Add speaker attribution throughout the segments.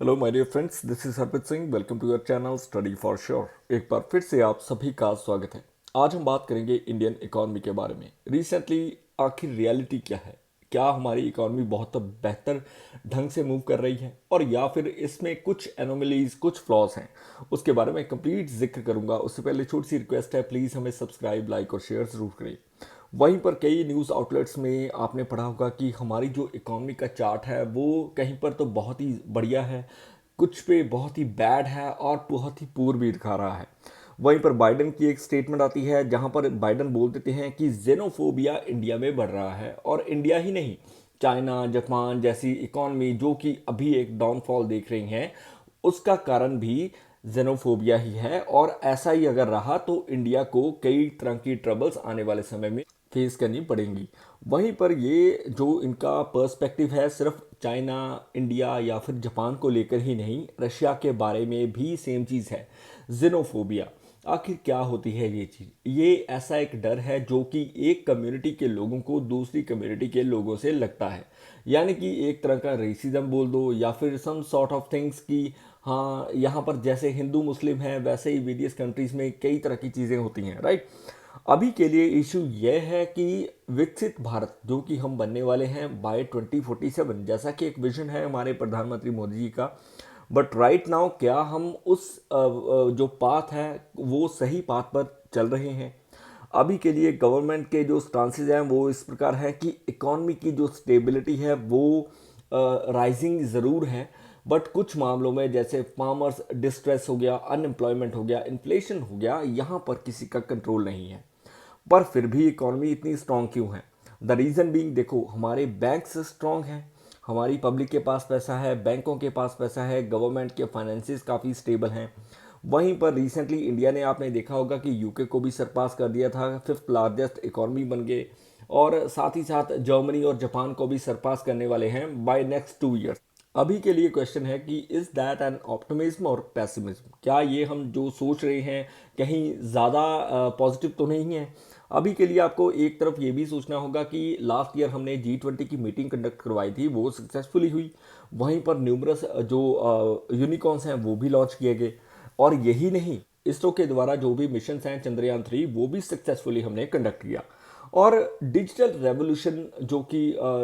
Speaker 1: Hello my dear friends, this is Harpreet Singh. Welcome to your channel study for sure. एक बार फिर से आप सभी का स्वागत है। आज हम बात करेंगे इंडियन इकॉनमी के बारे में। रिसेंटली आखिर रियलिटी क्या है? क्या हमारी इकॉनमी बहुत बेहतर ढंग से मूव कर रही है, और या फिर इसमें कुछ एनोमलीज, कुछ फ्लॉज हैं? उसके बारे में कंप्लीट जिक्र करूंगा। उससे पहले छोटी सी रिक्वेस्ट है, प्लीज़ हमें सब्सक्राइब, लाइक और शेयर ज़रूर करें। वहीं पर कई न्यूज़ आउटलेट्स में आपने पढ़ा होगा कि हमारी जो इकॉनमी का चार्ट है वो कहीं पर तो बहुत ही बढ़िया है, कुछ पे बहुत ही बैड है और बहुत ही पुअर भी दिखा रहा है। वहीं पर बाइडन की एक स्टेटमेंट आती है जहां पर बाइडन बोल देते हैं कि जेनोफोबिया इंडिया में बढ़ रहा है, और इंडिया ही नहीं, चाइना, जापान जैसी इकॉनमी जो कि अभी एक डाउनफॉल देख रही हैं, उसका कारण भी जेनोफोबिया ही है। और ऐसा ही अगर रहा तो इंडिया को कई तरह की ट्रबल्स आने वाले समय में फेस करनी पड़ेंगी। वहीं पर ये जो इनका पर्सपेक्टिव है सिर्फ चाइना, इंडिया या फिर जापान को लेकर ही नहीं, रशिया के बारे में भी सेम चीज़ है, जिनोफोबिया। आखिर क्या होती है ये चीज़? ये ऐसा एक डर है जो कि एक कम्युनिटी के लोगों को दूसरी कम्युनिटी के लोगों से लगता है। यानी कि एक तरह का रेसिज्म बोल दो, या फिर सम सॉर्ट ऑफ थिंग्स की, हाँ यहाँ पर जैसे हिंदू मुस्लिम है वैसे ही वेरियस कंट्रीज में कई तरह की चीज़ें होती हैं, राइट। अभी के लिए इशू यह है कि विकसित भारत जो कि हम बनने वाले हैं बाय 2047, जैसा कि एक विजन है हमारे प्रधानमंत्री मोदी जी का। बट राइट नाउ क्या हम उस जो पाथ है वो सही पाथ पर चल रहे हैं? अभी के लिए गवर्नमेंट के जो स्टांसेज हैं वो इस प्रकार है कि इकॉनमी की जो स्टेबिलिटी है वो राइजिंग ज़रूर है, बट कुछ मामलों में जैसे फार्मर्स डिस्ट्रेस हो गया, अनएम्प्लॉयमेंट हो गया, इन्फ्लेशन हो गया, यहाँ पर किसी का कंट्रोल नहीं है। पर फिर भी इकॉनमी इतनी स्ट्रांग क्यों है? द रीज़न बीइंग, देखो हमारे बैंक्स स्ट्रांग हैं, हमारी पब्लिक के पास पैसा है, बैंकों के पास पैसा है, गवर्नमेंट के फाइनेंसिस काफ़ी स्टेबल हैं। वहीं पर रिसेंटली इंडिया ने, आपने देखा होगा कि यूके को भी सरपास कर दिया था, फिफ्थ लार्जेस्ट इकॉनमी बन गए, और साथ ही साथ जर्मनी और जापान को भी सरपास करने वाले हैं बाय नेक्स्ट 2 ईयर्स। अभी के लिए क्वेश्चन है कि इज दैट एन ऑप्टिमिज्म और पैसिमिज्म? क्या ये हम जो सोच रहे हैं कहीं ज़्यादा पॉजिटिव तो नहीं है? अभी के लिए आपको एक तरफ ये भी सोचना होगा कि लास्ट ईयर हमने G20 की मीटिंग कंडक्ट करवाई थी, वो सक्सेसफुली हुई। वहीं पर न्यूमरस जो यूनिकॉर्न्स हैं वो भी लॉन्च किए गए। और यही नहीं, इसरो के द्वारा जो भी मिशन हैं चंद्रयान 3, वो भी सक्सेसफुली हमने कंडक्ट किया। और डिजिटल रेवोल्यूशन जो कि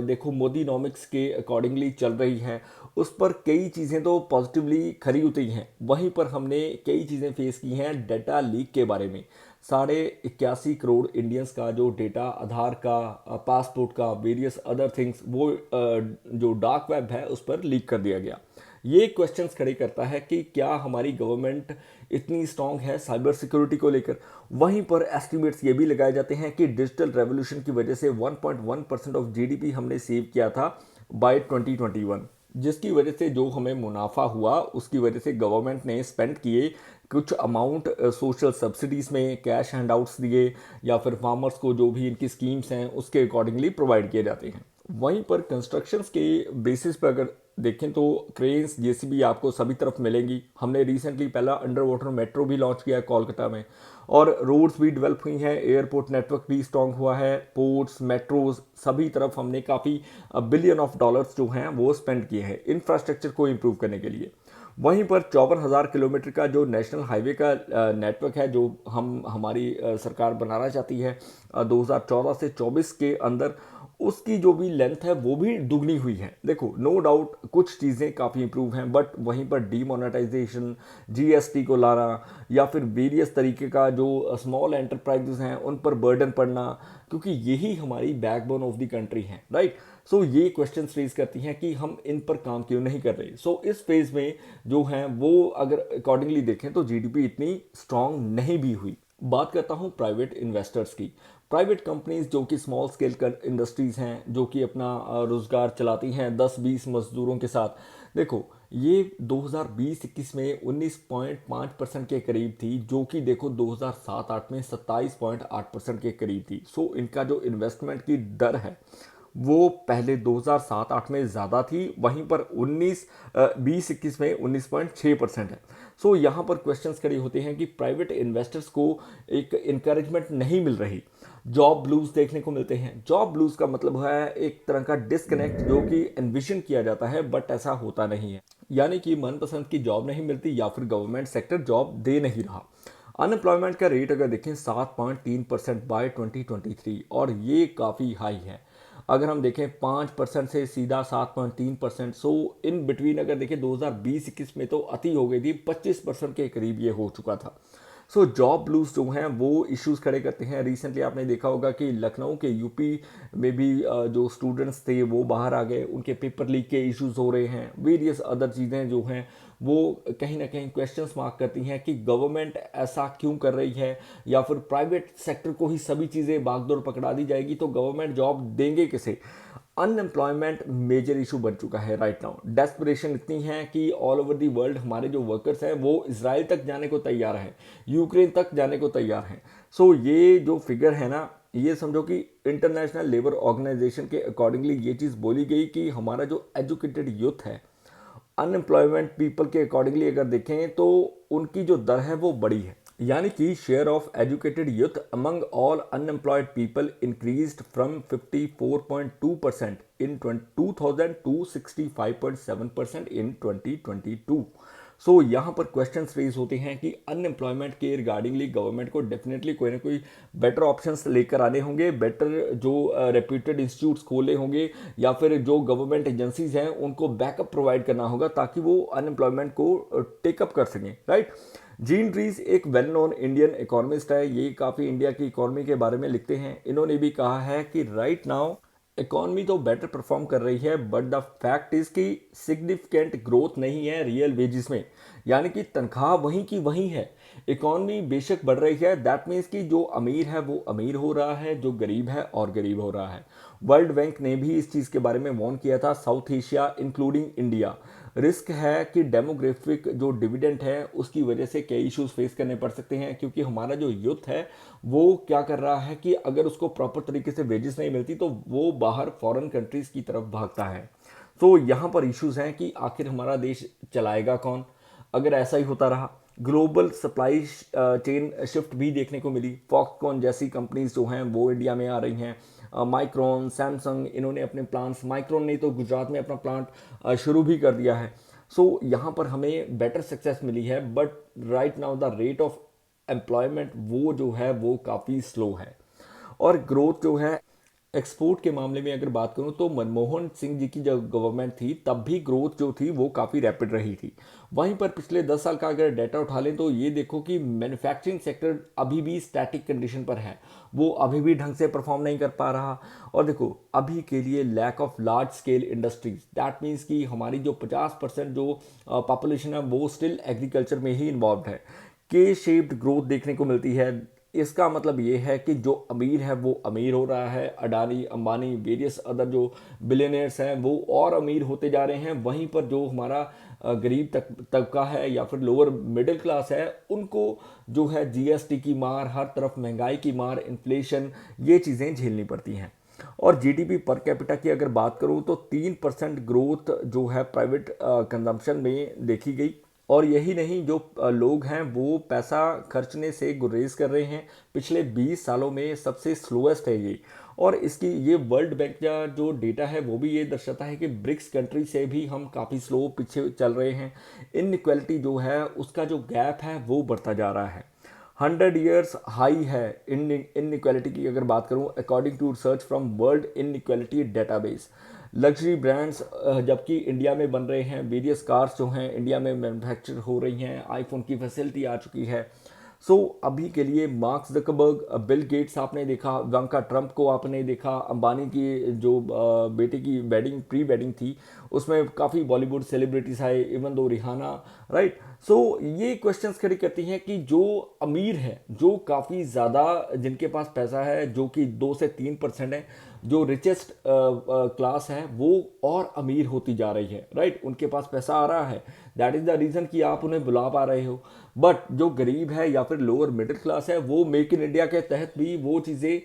Speaker 1: देखो मोदीनॉमिक्स के अकॉर्डिंगली चल रही है, उस पर कई चीज़ें तो पॉजिटिवली खरी उतरी हैं। वहीं पर हमने कई चीज़ें फेस की हैं डेटा लीक के बारे में। 81.25 करोड़ इंडियंस का जो डेटा, आधार का, पासपोर्ट का, वेरियस अदर थिंग्स, वो जो डार्क वेब है उस पर लीक कर दिया गया। ये क्वेश्चंस खड़े करता है कि क्या हमारी गवर्नमेंट इतनी स्ट्रांग है साइबर सिक्योरिटी को लेकर? वहीं पर एस्टिमेट्स ये भी लगाए जाते हैं कि डिजिटल रेवोल्यूशन की वजह से 1.1% ऑफ जीडीपी हमने सेव किया था बाय 2021, जिसकी वजह से जो हमें मुनाफा हुआ उसकी वजह से गवर्नमेंट ने स्पेंड किए कुछ अमाउंट सोशल सब्सिडीज़ में, कैश हैंडआउट्स दिए, या फिर फार्मर्स को जो भी इनकी स्कीम्स हैं उसके अकॉर्डिंगली प्रोवाइड किए जाते हैं। वहीं पर कंस्ट्रक्शंस के बेसिस पर अगर देखें तो क्रेन्स, जेसीबी आपको सभी तरफ मिलेंगी। हमने रिसेंटली पहला अंडर वाटर मेट्रो भी लॉन्च किया है कोलकाता में, और रोड्स भी डेवलप हुई हैं, एयरपोर्ट नेटवर्क भी स्ट्रांग हुआ है, पोर्ट्स, मेट्रोज, सभी तरफ हमने काफ़ी बिलियन ऑफ डॉलर्स जो हैं वो स्पेंड किए हैं इंफ्रास्ट्रक्चर को इम्प्रूव करने के लिए। वहीं पर 54,000 किलोमीटर का जो नेशनल हाईवे का नेटवर्क है जो हमारी सरकार बनाना चाहती है 2014 से 24 के अंदर, उसकी जो भी लेंथ है वो भी दुगनी हुई है। देखो नो डाउट कुछ चीज़ें काफ़ी इंप्रूव हैं, बट वहीं पर डीमोनेटाइजेशन, जीएसटी को लाना, या फिर वेरियस तरीके का जो स्मॉल एंटरप्राइजेस हैं उन पर बर्डन पड़ना, क्योंकि यही हमारी बैकबोन ऑफ द कंट्री है, राइट। सो ये क्वेश्चन रेज करती हैं कि हम इन पर काम क्यों नहीं कर रहे। सो इस फेज में जो हैं वो अगर अकॉर्डिंगली देखें तो जीडीपी इतनी स्ट्रांग नहीं भी हुई। बात करता हूँ प्राइवेट इन्वेस्टर्स की। प्राइवेट कंपनीज जो कि स्मॉल स्केल कर इंडस्ट्रीज़ हैं, जो कि अपना रोज़गार चलाती हैं 10-20 मजदूरों के साथ। देखो ये 2020-21 में 19.5% के करीब थी, जो कि देखो 2007-8 में 27.8% के करीब थी। सो इनका जो इन्वेस्टमेंट की दर है वो पहले 2007-8 में ज़्यादा थी, वहीं पर 20-21 में 19.6% है। सो यहाँ पर क्वेश्चंस खड़े होते हैं कि प्राइवेट इन्वेस्टर्स को एक इनकरेजमेंट नहीं मिल रही। जॉब ब्लूज देखने को मिलते हैं। जॉब ब्लूज का मतलब है एक तरह का डिस्कनेक्ट जो कि एनविजन किया जाता है, बट ऐसा होता नहीं है। यानी कि मनपसंद की जॉब नहीं मिलती या फिर गवर्नमेंट सेक्टर जॉब दे नहीं रहा। अनएम्प्लॉयमेंट का रेट अगर देखें 7.3% बाय 2023, और ये काफ़ी हाई है। अगर हम देखें 5% से सीधा 7.3%, सो इन बिटवीन अगर देखें 2020-21 में तो अति हो गई थी, 25% के करीब ये हो चुका था। सो जॉब ब्लूज जो हैं वो इश्यूज खड़े करते हैं। रिसेंटली आपने देखा होगा कि लखनऊ के यूपी में भी जो स्टूडेंट्स थे वो बाहर आ गए, उनके पेपर लीक के इश्यूज हो रहे हैं। वेरियस अदर चीज़ें जो हैं वो कहीं ना कहीं क्वेश्चंस मार्क करती हैं कि गवर्नमेंट ऐसा क्यों कर रही है, या फिर प्राइवेट सेक्टर को ही सभी चीज़ें बागडोर पकड़ा दी जाएगी तो गवर्नमेंट जॉब देंगे किसे। अनएम्प्लॉयमेंट मेजर इशू बन चुका है राइट नाउ। डेस्परेशन इतनी है कि ऑल ओवर दी वर्ल्ड हमारे जो वर्कर्स हैं वो इसराइल तक जाने को तैयार हैं, यूक्रेन तक जाने को तैयार हैं। सो ये जो फिगर है ना, ये समझो कि इंटरनेशनल लेबर ऑर्गेनाइजेशन के अकॉर्डिंगली ये चीज़ बोली गई कि हमारा जो एजुकेटेड यूथ है, अनएम्प्लॉयमेंट पीपल के अकॉर्डिंगली अगर देखें तो उनकी जो दर है वो बड़ी है। यानी कि share of educated youth among all unemployed people increased from 54.2% in 2000 to 65.7% in 2022। So यहाँ पर क्वेश्चंस रेज होते हैं कि अनएम्प्लॉयमेंट के रिगार्डिंगली गवर्नमेंट को डेफिनेटली कोई ना कोई बेटर ऑप्शंस लेकर आने होंगे, बेटर जो रेप्यूटेड इंस्टीट्यूट्स खोले होंगे, या फिर जो गवर्नमेंट एजेंसीज हैं उनको बैकअप प्रोवाइड करना होगा ताकि वो अनएम्प्लॉयमेंट को टेकअप कर सकें, राइट। जीन रीज एक वेल नोन इंडियन इकोनॉमिस्ट है, ये काफ़ी इंडिया की इकोनॉमी के बारे में लिखते हैं। इन्होंने भी कहा है कि राइट नाउ इकॉनमी तो बेटर परफॉर्म कर रही है, बट द फैक्ट इज कि सिग्निफिकेंट ग्रोथ नहीं है रियल वेजेस में, यानी कि तनख्वाह वहीं की वहीं है। इकॉनमी बेशक बढ़ रही है, दैट मीन्स कि जो अमीर है वो अमीर हो रहा है, जो गरीब है और गरीब हो रहा है। वर्ल्ड बैंक ने भी इस चीज़ के बारे में वार्न किया था, south Asia including India risk है कि डेमोग्राफिक जो डिविडेंड है उसकी वजह से कई इश्यूज फेस करने पड़ सकते हैं, क्योंकि हमारा जो यूथ है वो क्या कर रहा है कि अगर उसको प्रॉपर तरीके से वेजेस नहीं मिलती तो वो बाहर फॉरेन कंट्रीज की तरफ भागता है। तो यहाँ पर इश्यूज हैं कि आखिर हमारा देश चलाएगा कौन अगर ऐसा ही होता रहा। ग्लोबल सप्लाई चेन शिफ्ट भी देखने को मिली, फॉक्सकॉन जैसी कंपनीज जो हैं वो इंडिया में आ रही हैं, माइक्रोन, सैमसंग, इन्होंने अपने प्लांट्स, माइक्रोन ने तो गुजरात में अपना प्लांट शुरू भी कर दिया है। सो यहाँ पर हमें बेटर सक्सेस मिली है, but right now the rate of employment वो जो है वो काफ़ी स्लो है। और ग्रोथ जो है एक्सपोर्ट के मामले में अगर बात करूं तो मनमोहन सिंह जी की जब गवर्नमेंट थी तब भी ग्रोथ जो थी वो काफ़ी रैपिड रही थी। वहीं पर पिछले 10 साल का अगर डाटा उठा लें तो ये देखो कि मैन्युफैक्चरिंग सेक्टर अभी भी स्टैटिक कंडीशन पर है, वो अभी भी ढंग से परफॉर्म नहीं कर पा रहा। और देखो अभी के लिए lack of large scale industries, that means कि हमारी जो 50% जो पॉपुलेशन है वो स्टिल एग्रीकल्चर में ही इन्वॉल्व है। के शेप्ड ग्रोथ देखने को मिलती है। इसका मतलब ये है कि जो अमीर है वो अमीर हो रहा है, अडानी, अंबानी, वेरियस अदर जो बिलियनर्स हैं वो और अमीर होते जा रहे हैं। वहीं पर जो हमारा गरीब तबका है या फिर लोअर मिडिल क्लास है उनको जो है जीएसटी की मार, हर तरफ महंगाई की मार, इन्फ्लेशन, ये चीज़ें झेलनी पड़ती हैं। और जीडीपी पर कैपिटा की अगर बात करूं तो 3% ग्रोथ जो है प्राइवेट कंजम्पशन में देखी गई। और यही नहीं, जो लोग हैं वो पैसा खर्चने से गुरेज कर रहे हैं। पिछले 20 सालों में सबसे स्लोएस्ट है ये। और इसकी ये वर्ल्ड बैंक का जो डेटा है वो भी ये दर्शाता है कि ब्रिक्स कंट्री से भी हम काफ़ी स्लो पीछे चल रहे हैं। इनइक्वालिटी जो है उसका जो गैप है वो बढ़ता जा रहा है। 100 ईयर्स हाई है इनइक्वालिटी की अगर बात करूं according to research from world inequality database. Luxury brands जबकि इंडिया में बन रहे हैं, वेरियस कार्स जो हैं इंडिया में मैन्युफैक्चर हो रही हैं, आईफोन की फैसिलिटी आ चुकी है। सो अभी के लिए मार्क ज़करबर्ग, बिल गेट्स आपने देखा, इवांका ट्रंप को आपने देखा, अंबानी की जो बेटे की वेडिंग प्री वेडिंग थी उसमें काफ़ी बॉलीवुड सेलिब्रिटीज आए, इवन दो रिहाना, राइट। सो ये क्वेश्चंस खड़ी करती हैं कि जो अमीर है, जो काफ़ी ज़्यादा जिनके पास पैसा है, जो कि 2 से 3% है, जो रिचेस्ट क्लास है वो और अमीर होती जा रही है, राइट। उनके पास पैसा आ रहा है, दैट इज़ द रीज़न कि आप उन्हें बुला पा रहे हो। बट जो गरीब है या फिर लोअर मिडिल क्लास है वो मेक इन इंडिया के तहत भी वो चीज़ें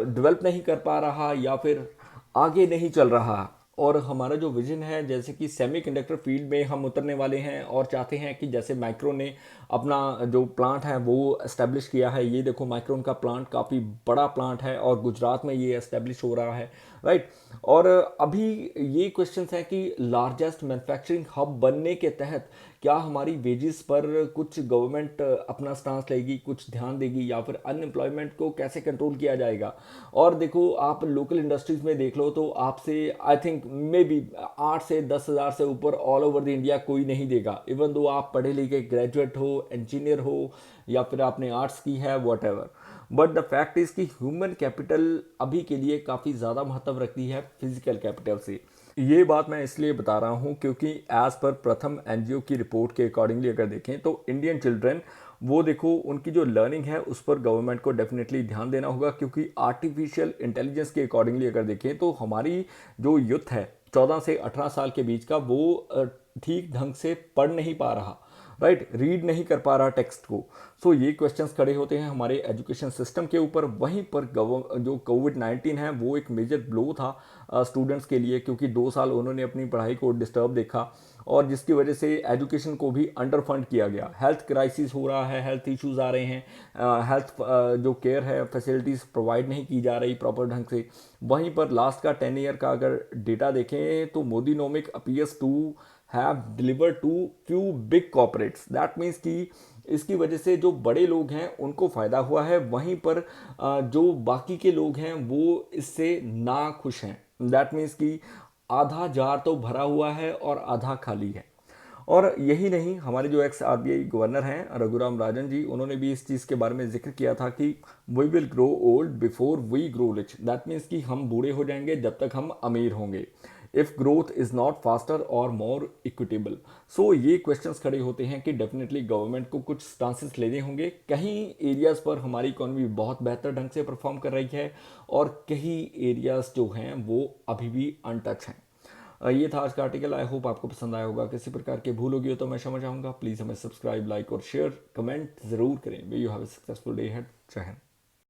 Speaker 1: डेवलप नहीं कर पा रहा या फिर आगे नहीं चल रहा। और हमारा जो विजन है जैसे कि सेमीकंडक्टर फील्ड में हम उतरने वाले हैं और चाहते हैं कि जैसे माइक्रोन ने अपना जो प्लांट है वो एस्टेब्लिश किया है, ये देखो माइक्रोन का प्लांट काफ़ी बड़ा प्लांट है और गुजरात में ये एस्टेब्लिश हो रहा है। राइट। और अभी ये क्वेश्चंस हैं कि लार्जेस्ट मैन्युफैक्चरिंग हब बनने के तहत क्या हमारी वेजेस पर कुछ गवर्नमेंट अपना स्टांस लेगी, कुछ ध्यान देगी, या फिर अनएम्प्लॉयमेंट को कैसे कंट्रोल किया जाएगा। और देखो आप लोकल इंडस्ट्रीज में देख लो तो आपसे आई थिंक मे बी 8 से 10 हज़ार से ऊपर ऑल ओवर द इंडिया कोई नहीं देगा, इवन दो आप पढ़े लिखे ग्रेजुएट हो, इंजीनियर हो, या फिर आपने आर्ट्स की है, what ever. But the fact is कि ह्यूमन कैपिटल अभी के लिए काफ़ी ज़्यादा महत्व रखती है फिजिकल कैपिटल से। ये बात मैं इसलिए बता रहा हूँ क्योंकि एज पर प्रथम एनजीओ की रिपोर्ट के अकॉर्डिंगली अगर देखें तो इंडियन चिल्ड्रन, वो देखो उनकी जो लर्निंग है उस पर गवर्नमेंट को डेफिनेटली ध्यान देना होगा, क्योंकि आर्टिफिशियल इंटेलिजेंस के अकॉर्डिंगली अगर देखें तो हमारी जो यूथ है 14 से 18 साल के बीच का, वो ठीक ढंग से पढ़ नहीं पा रहा, राइट, रीड नहीं कर पा रहा टेक्स्ट को। सो ये क्वेश्चंस खड़े होते हैं हमारे एजुकेशन सिस्टम के ऊपर। वहीं पर जो कोविड-19 है वो एक मेजर ब्लो था स्टूडेंट्स के लिए, क्योंकि 2 साल उन्होंने अपनी पढ़ाई को डिस्टर्ब देखा और जिसकी वजह से एजुकेशन को भी अंडर फंड किया गया। हेल्थ क्राइसिस हो रहा है, हेल्थ इश्यूज आ रहे हैं, हेल्थ जो केयर है फैसिलिटीज़ प्रोवाइड नहीं की जा रही प्रॉपर ढंग से। वहीं पर लास्ट का 10 ईयर का अगर डेटा देखें तो Modinomic appears to have delivered to few big corporates. That means कि इसकी वजह से जो बड़े लोग हैं उनको फ़ायदा हुआ है, वहीं पर जो बाकी के लोग हैं वो इससे ना खुश हैं। दैट मीन्स कि आधा जार तो भरा हुआ है और आधा खाली है। और यही नहीं, हमारे जो एक्स आरबीआई गवर्नर हैं रघुराम राजन जी, उन्होंने भी इस चीज़ के बारे में जिक्र किया था कि we will grow old before we grow rich. That means कि हम बूढ़े हो जाएंगे जब तक हम अमीर होंगे, if growth is not faster और मोर इक्विटेबल। सो ये क्वेश्चंस खड़े होते हैं कि डेफिनेटली गवर्नमेंट को कुछ स्टांसेस लेने होंगे। कहीं एरियाज़ पर हमारी इकोनॉमी बहुत बेहतर ढंग से परफॉर्म कर रही है और कहीं एरियाज़ जो हैं वो अभी भी अनटच हैं। ये था आज का आर्टिकल। आई होप आपको पसंद आया होगा। किसी प्रकार की भूल होगी तो मैं क्षमा चाहूँगा। प्लीज़ हमें सब्सक्राइब, लाइक और शेयर, कमेंट ज़रूर करें। Way you have a successful day head. जय हिंद।